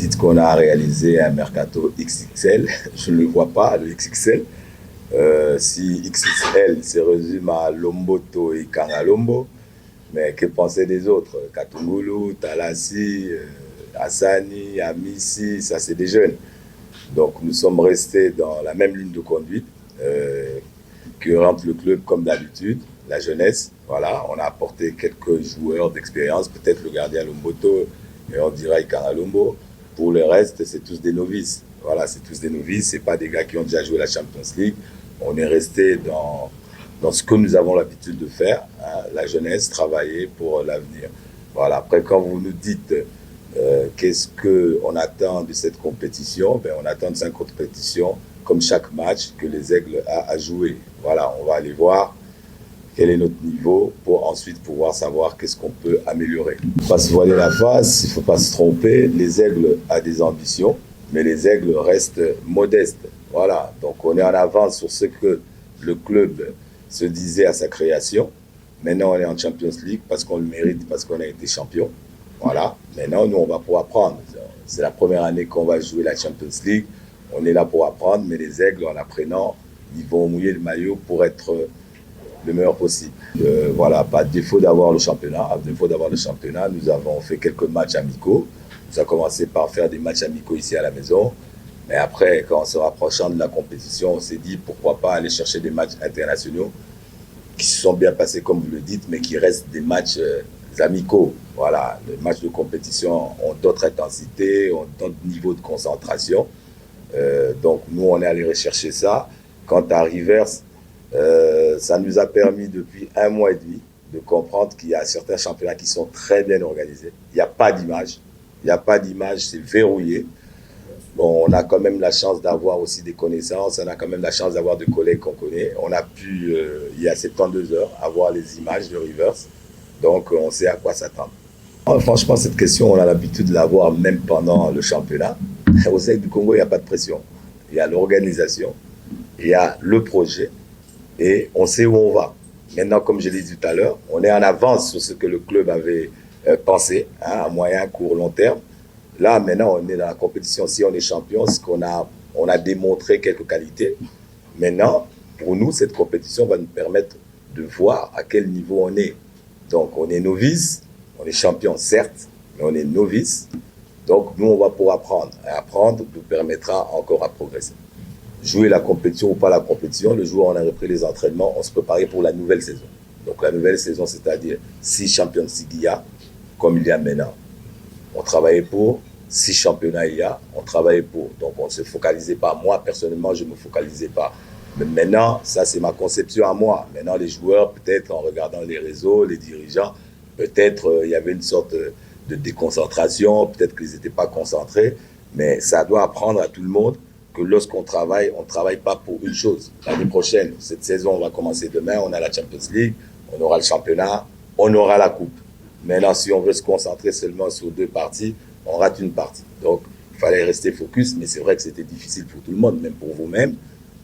dites qu'on a réalisé un mercato XXL, je ne le vois pas, le XXL. Si XXL se résume à Lomboto et Kangalombo, mais que penser des autres? Katungulu, Talassi, Hassani, Amissi, ça c'est des jeunes. Donc nous sommes restés dans la même ligne de conduite que rentre le club comme d'habitude, la jeunesse. Voilà, on a apporté quelques joueurs d'expérience, peut-être le gardien Lomboto, et on dirait Kangalombo. Pour le reste, c'est tous des novices. Voilà, c'est tous des novices, c'est pas des gars qui ont déjà joué la Champions League. On est resté dans ce que nous avons l'habitude de faire, hein, la jeunesse, travailler pour l'avenir. Voilà, après quand vous nous dites qu'est-ce qu'on attend de cette compétition, ben, on attend de cette compétition comme chaque match que les Aigles a à jouer. Voilà, on va aller voir quel est notre niveau pour ensuite pouvoir savoir qu'est-ce qu'on peut améliorer. Il ne faut pas se voiler la face, il ne faut pas se tromper. Les Aigles ont des ambitions, mais les Aigles restent modestes. Voilà, donc on est en avance sur ce que le club se disait à sa création. Maintenant, on est en Champions League parce qu'on le mérite, parce qu'on a été champion. Voilà, maintenant, nous, on va pouvoir apprendre. C'est la première année qu'on va jouer la Champions League. On est là pour apprendre, mais les Aigles, en apprenant, ils vont mouiller le maillot pour être le meilleur possible. Voilà, pas de défaut d'avoir le championnat. À défaut d'avoir le championnat, nous avons fait quelques matchs amicaux. Nous avons commencé par faire des matchs amicaux ici à la maison. Mais après, quand on se rapprochant de la compétition, on s'est dit pourquoi pas aller chercher des matchs internationaux qui se sont bien passés, comme vous le dites, mais qui restent des matchs amicaux. Voilà, les matchs de compétition ont d'autres intensités, ont d'autres niveaux de concentration. Donc, nous, on est allé rechercher ça. Quant à Rivers, ça nous a permis depuis 1 mois et demi de comprendre qu'il y a certains championnats qui sont très bien organisés. Il n'y a pas d'image. Il n'y a pas d'image, c'est verrouillé. Bon, on a quand même la chance d'avoir aussi des connaissances, on a quand même la chance d'avoir des collègues qu'on connaît. On a pu, il y a 72 heures, avoir les images de Rivers. Donc, on sait à quoi s'attendre. Franchement, cette question, on a l'habitude de l'avoir même pendant le championnat. Au sein du Congo, il n'y a pas de pression. Il y a l'organisation, il y a le projet et on sait où on va. Maintenant, comme je l'ai dit tout à l'heure, on est en avance sur ce que le club avait pensé, hein, à moyen, court, long terme. Là, maintenant, on est dans la compétition. Si on est champion, c'est qu'on a démontré quelques qualités. Maintenant, pour nous, cette compétition va nous permettre de voir à quel niveau on est. Donc, on est novice, on est champion, certes, mais on est novice. Donc, nous, on va pouvoir apprendre. Et apprendre nous permettra encore à progresser. Jouer la compétition ou pas la compétition, le jour où on a repris les entraînements, on se préparait pour la nouvelle saison. Donc, la nouvelle saison, c'est-à-dire 6 Champions League il y a, comme il y a maintenant. On travaillait pour 6 championnats il y a, on travaillait pour. Donc, on ne se focalisait pas. Moi, personnellement, je ne me focalisais pas. Mais maintenant, ça, c'est ma conception à moi. Maintenant, les joueurs, peut-être en regardant les réseaux, les dirigeants, peut-être il y avait une sorte de déconcentration, peut-être qu'ils n'étaient pas concentrés. Mais ça doit apprendre à tout le monde que lorsqu'on travaille, on ne travaille pas pour une chose. L'année prochaine, cette saison, on va commencer demain, on a la Champions League, on aura le championnat, on aura la coupe. Maintenant, si on veut se concentrer seulement sur 2 parties, on rate une partie. Donc, il fallait rester focus, mais c'est vrai que c'était difficile pour tout le monde, même pour vous-même,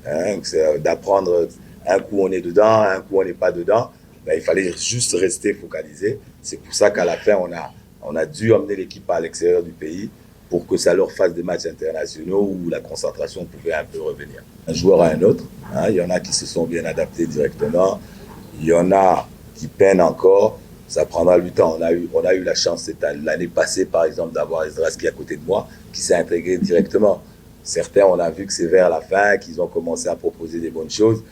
hein, d'apprendre un coup on est dedans, un coup on n'est pas dedans. Ben, il fallait juste rester focalisé. C'est pour ça qu'à la fin, on a dû emmener l'équipe à l'extérieur du pays pour que ça leur fasse des matchs internationaux où la concentration pouvait un peu revenir. Un joueur à un autre, hein, il y en a qui se sont bien adaptés directement, il y en a qui peinent encore. Ça prendra du temps. On a eu la chance l'année passée, par exemple, d'avoir Esdras qui est à côté de moi, qui s'est intégré directement. Certains, on a vu que c'est vers la fin qu'ils ont commencé à proposer des bonnes choses.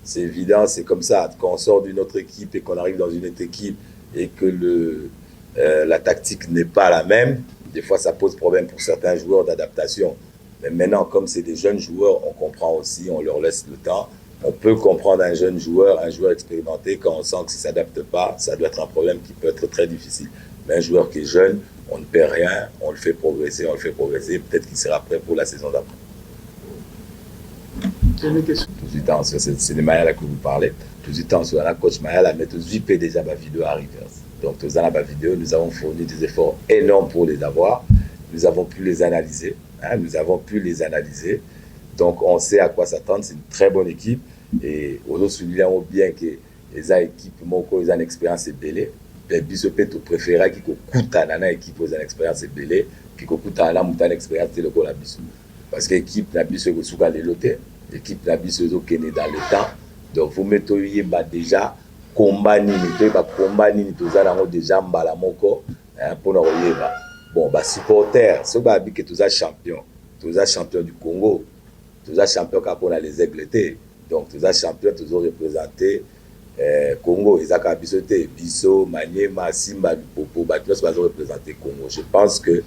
C'est évident, c'est comme ça. Quand on sort d'une autre équipe et qu'on arrive dans une autre équipe et que la tactique n'est pas la même, des fois, ça pose problème pour certains joueurs d'adaptation. Mais maintenant, comme c'est des jeunes joueurs, on comprend aussi, on leur laisse le temps. On peut comprendre un jeune joueur, un joueur expérimenté, quand on sent que s'il ne s'adapte pas, ça doit être un problème qui peut être très difficile. Mais un joueur qui est jeune, on ne perd rien, on le fait progresser, peut-être qu'il sera prêt pour la saison d'après. Tout du temps, c'est de Mayala que vous parlez. Tout du temps, sur la coach Mayala, mais tout de déjà ma vidéo à Rivers. Donc, tous ma vidéo, nous avons fourni des efforts énormes pour les avoir. Nous avons pu les analyser. Donc, on sait à quoi s'attendre. C'est une très bonne équipe. Et aujourd'hui, soulignons bien que les équipes, ils ont une expérience belée. biso pe topréféraki kokutana na équipe oza na expérience ebele puis kokutana na moto ana expérience te lokola biso parce que équipe na biso ekosuka lelo te équipe na biso ezokende dans le temps donc fome toyeba déjà komba nini toyeba komba nini toza nango déjà mbala moko mpona koyeba bon basupporter soki bayabi ke toza champion du Congo toza champion kaka mpona les aigles te donc toza champion tozoreprésente Congo ezaka biso te biso Maniema Simba Lupopo bato nyonso bazoreprésente Congo je pense que